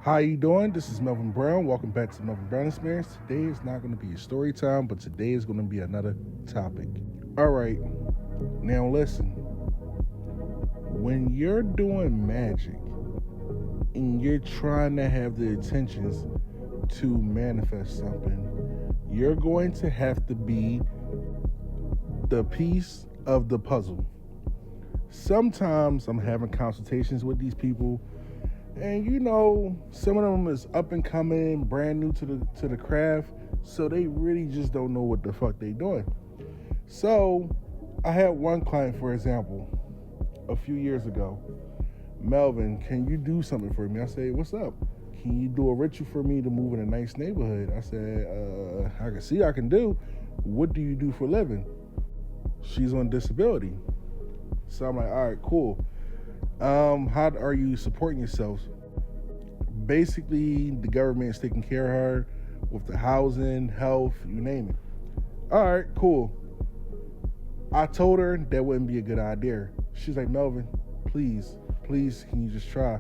How you doing? This is Melvin Brown. Welcome back to the Melvin Brown Experience. Today is not going to be a story time, but today is going to be another topic. All right, now listen. When you're doing magic and you're trying to have the intentions to manifest something, you're going to have to be the piece of the puzzle. Sometimes I'm having consultations with these people, and some of them is up and coming, brand new to the craft, so they really just don't know what the fuck they doing. So I had one client, for example, a few years ago. Melvin, can you do something for me? I said, what's up? Can you do a ritual for me to move in a nice neighborhood? I said, I can see I can do. What do you do for a living? She's on disability. So I'm like, all right, cool. How are you supporting yourselves? Basically, the government is taking care of her with the housing, health, you name it. All right, cool. I told her that wouldn't be a good idea. She's like, Melvin, please, can you just try?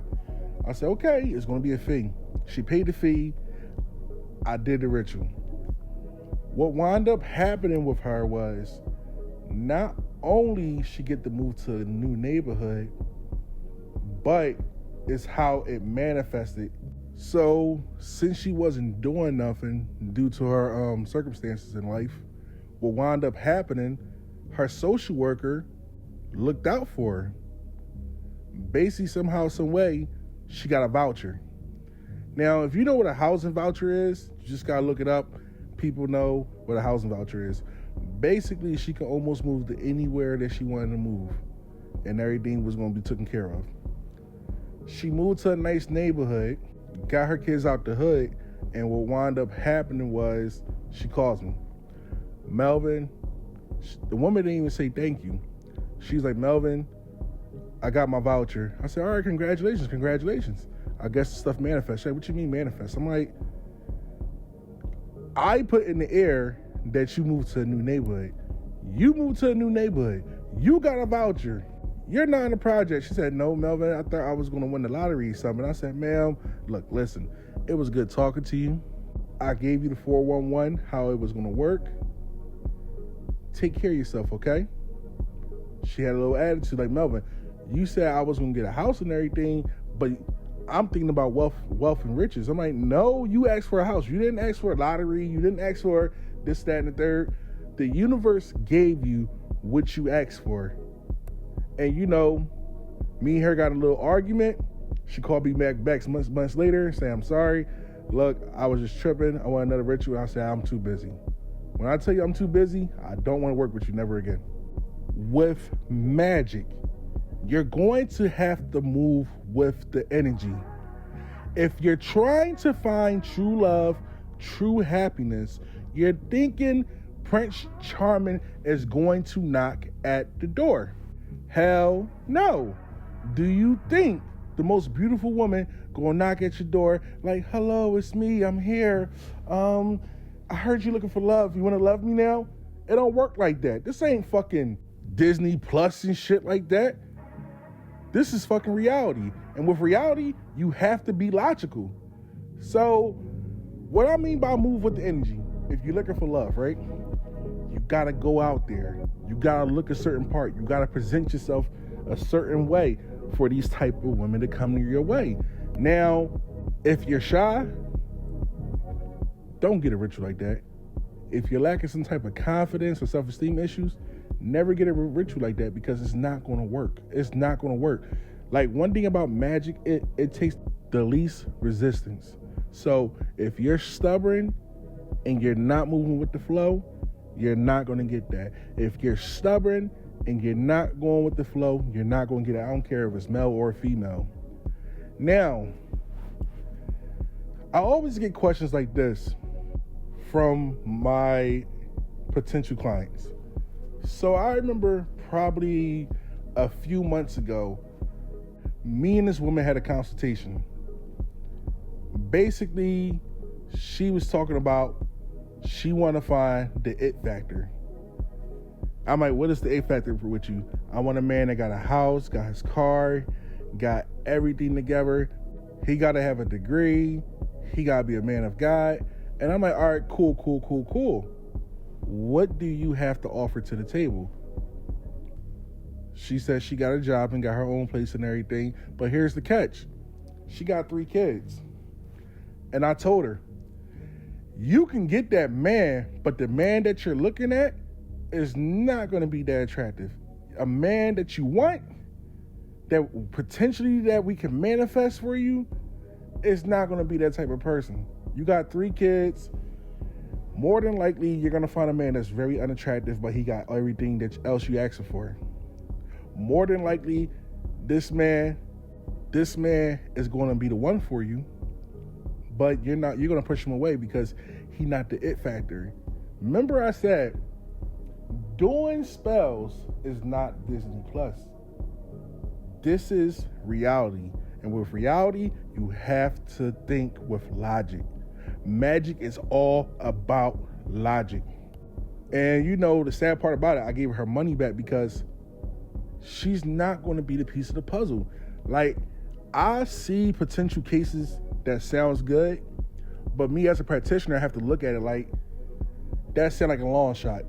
I said, okay, it's going to be a fee. She paid the fee. I did the ritual. What wound up happening with her was not only she get to move to a new neighborhood, but it's how it manifested. So since she wasn't doing nothing due to her circumstances in life, what wound up happening, her social worker looked out for her. Basically, somehow, some way, she got a voucher. Now, if you know what a housing voucher is, you just gotta look it up. People know what a housing voucher is. Basically, she could almost move to anywhere that she wanted to move, and everything was gonna be taken care of. She moved to a nice neighborhood, got her kids out the hood, and what wound up happening was she calls me. Melvin, the woman didn't even say thank you. She's like, Melvin, I got my voucher. I said, all right, congratulations. I guess the stuff manifests. She's like, what you mean manifest? I'm like, I put in the air that you moved to a new neighborhood. You moved to a new neighborhood. You got a voucher. You're not in the project. She said, no, Melvin, I thought I was going to win the lottery or something. I said, ma'am, look, listen, it was good talking to you. I gave you the 411, how it was going to work. Take care of yourself, okay? She had a little attitude like, Melvin, you said I was going to get a house and everything, but I'm thinking about wealth and riches. I'm like, no, you asked for a house. You didn't ask for a lottery. You didn't ask for this, that, and the third. The universe gave you what you asked for. And me and her got a little argument. She called me back months later, saying, I'm sorry. Look, I was just tripping. I want another ritual. I said, I'm too busy. When I tell you I'm too busy, I don't want to work with you never again. With magic, you're going to have to move with the energy. If you're trying to find true love, true happiness, you're thinking Prince Charming is going to knock at the door. Hell no. Do you think the most beautiful woman gonna knock at your door like, hello, it's me, I'm here. I heard you looking for love. You wanna love me now? It don't work like that. This ain't fucking Disney Plus and shit like that. This is fucking reality. And with reality, you have to be logical. So what I mean by move with the energy, if you're looking for love, right? You gotta go out there. You gotta look a certain part. You gotta present yourself a certain way for these type of women to come your way. Now, if you're shy, don't get a ritual like that. If you're lacking some type of confidence or self-esteem issues, never get a ritual like that because it's not gonna work. It's not gonna work. Like, one thing about magic, it takes the least resistance. So if you're stubborn and you're not moving with the flow, you're not going to get that. If you're stubborn and you're not going with the flow, you're not going to get it. I don't care if it's male or female. Now, I always get questions like this from my potential clients. So I remember probably a few months ago, me and this woman had a consultation. Basically, she was talking about she want to find the it factor. I'm like, what is the it factor with you? I want a man that got a house, got his car, got everything together. He got to have a degree. He got to be a man of God. And I'm like, all right, cool. What do you have to offer to the table? She said she got a job and got her own place and everything. But here's the catch. She got 3 kids. And I told her, you can get that man, but the man that you're looking at is not going to be that attractive. A man that you want, that potentially that we can manifest for you, is not going to be that type of person. You got 3 kids. More than likely, you're going to find a man that's very unattractive, but he got everything else you asking for. More than likely, this man is going to be the one for you, but you're going to push him away because he's not the it factor. Remember I said, doing spells is not Disney Plus. This is reality. And with reality, you have to think with logic. Magic is all about logic. And you know, the sad part about it, I gave her money back because she's not going to be the piece of the puzzle. Like, I see potential cases that sounds good, but me as a practitioner, I have to look at it like, that sounds like a long shot.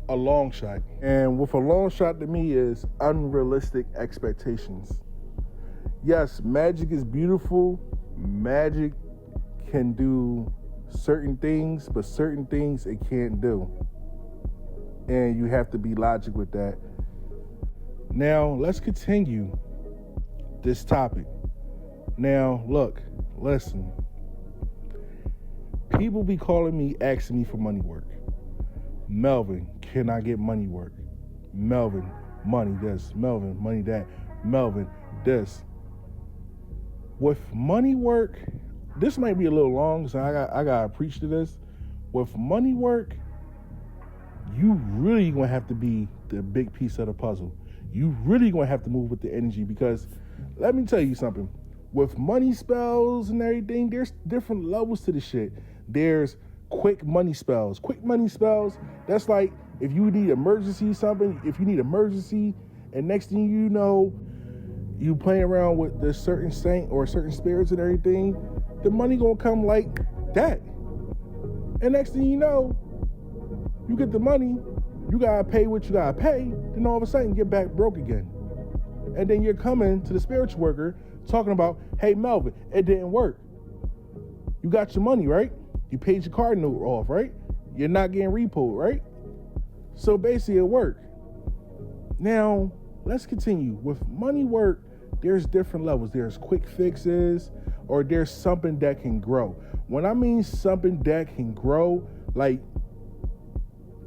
A long shot. And with a long shot to me is unrealistic expectations. Yes, magic is beautiful. Magic can do certain things, but certain things it can't do. And you have to be logic with that. Now, let's continue this topic. Now, look, listen. People be calling me, asking me for money work. Melvin, can I get money work? Melvin, money this. Melvin, money that. Melvin, this. With money work, this might be a little long, so I gotta preach to this. With money work, you really gonna have to be the big piece of the puzzle. You really gonna have to move with the energy, because let me tell you something. With money spells and everything, there's different levels to the shit. There's quick money spells. Quick money spells, that's like if you need emergency something, if you need emergency, and next thing you know, you playing around with this certain saint or certain spirits and everything, the money gonna come like that. And next thing you know, you get the money, you gotta pay what you gotta pay, then all of a sudden you get back broke again. And then you're coming to the spiritual worker talking about, hey Melvin, it didn't work. You got your money, right? You paid your card note off, right? You're not getting repoed, right? So basically it worked. Now, let's continue. With money work, there's different levels. There's quick fixes, or there's something that can grow. When I mean something that can grow, like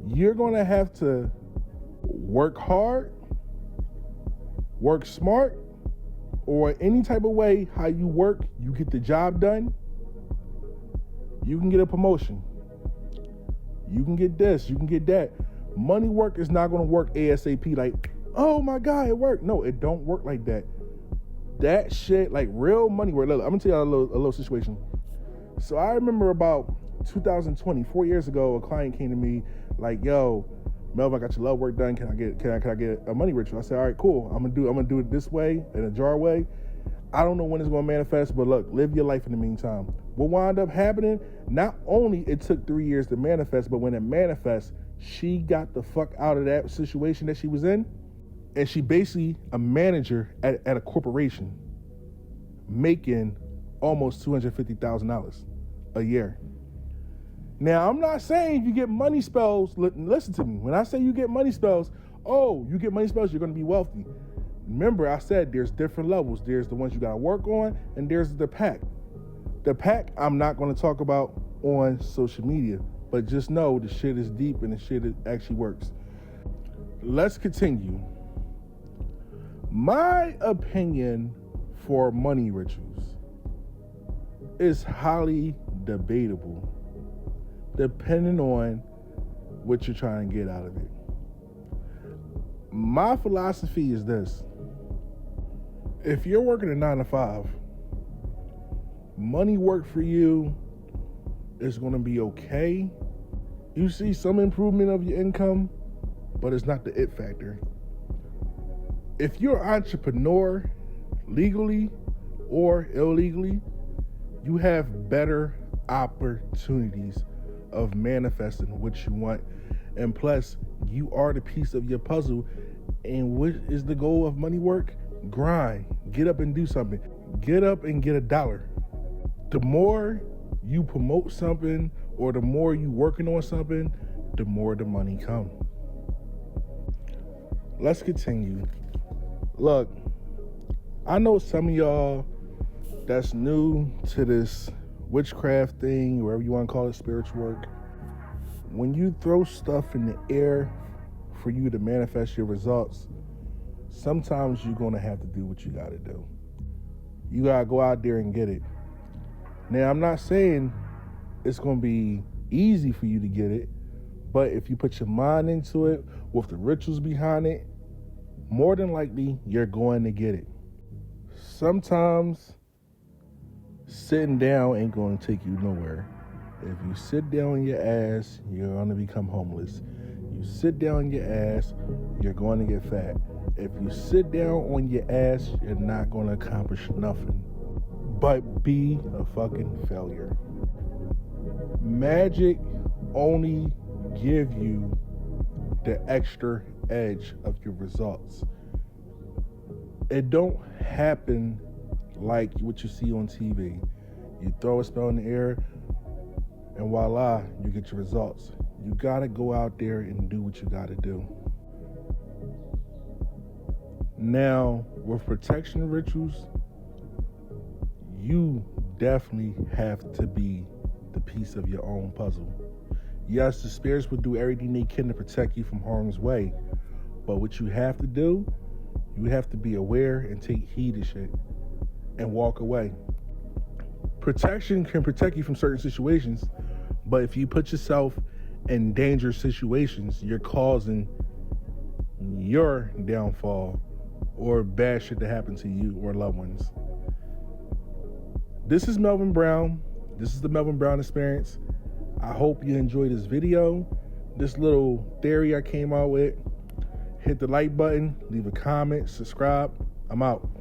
you're gonna have to work hard, work smart, or any type of way how you work, you get the job done, you can get a promotion. You can get this, you can get that. Money work is not gonna work ASAP like, oh my God, it worked. No, it don't work like that. That shit, like real money work. Look, I'm gonna tell you a little situation. So I remember about 2020, 4 years ago, a client came to me like, yo, Melvin, I got your love work done. Can I get a money ritual? I said, all right, cool. I'm gonna do it this way, in a jar way. I don't know when it's gonna manifest, but look, live your life in the meantime. What wound up happening, not only it took 3 years to manifest, but when it manifests, she got the fuck out of that situation that she was in. And she basically a manager at a corporation making almost $250,000 a year. Now, I'm not saying if you get money spells, listen to me. When I say you get money spells, you get money spells, you're going to be wealthy. Remember, I said there's different levels. There's the ones you got to work on, and there's the pack. The pack I'm not going to talk about on social media, but just know the shit is deep and the shit actually works. Let's continue. My opinion for money rituals is highly debatable, depending on what you're trying to get out of it. My philosophy is this. If you're working a 9 to 5, money work for you is going to be okay. You see some improvement of your income, but it's not the it factor. If you're an entrepreneur legally, or illegally, you have better opportunities of manifesting what you want. And plus, you are the piece of your puzzle. And what is the goal of money work? Grind. Get up and do something. Get up and get $1. The more you promote something or the more you working on something, the more the money comes. Let's continue. Look, I know some of y'all that's new to this witchcraft thing, wherever you want to call it, spiritual work. When you throw stuff in the air for you to manifest your results, sometimes you're going to have to do what you got to do. You got to go out there and get it. Now, I'm not saying it's going to be easy for you to get it, but if you put your mind into it with the rituals behind it, more than likely, you're going to get it. Sometimes sitting down ain't going to take you nowhere. If you sit down on your ass, you're going to become homeless. You sit down on your ass, you're going to get fat. If you sit down on your ass, you're not going to accomplish nothing but be a fucking failure. Magic only give you the extra edge of your results. It don't happen like what you see on TV. You throw a spell in the air and voila, you get your results. You gotta go out there and do what you gotta do. Now, with protection rituals, you definitely have to be the piece of your own puzzle. Yes, the spirits will do everything they can to protect you from harm's way, but what you have to do, you have to be aware and take heed of shit and walk away. Protection can protect you from certain situations, but if you put yourself in dangerous situations, you're causing your downfall or bad shit to happen to you or loved ones. This is Melvin Brown. This is the Melvin Brown Experience. I hope you enjoyed this video, this little theory I came out with. Hit the like button, leave a comment, subscribe. I'm out.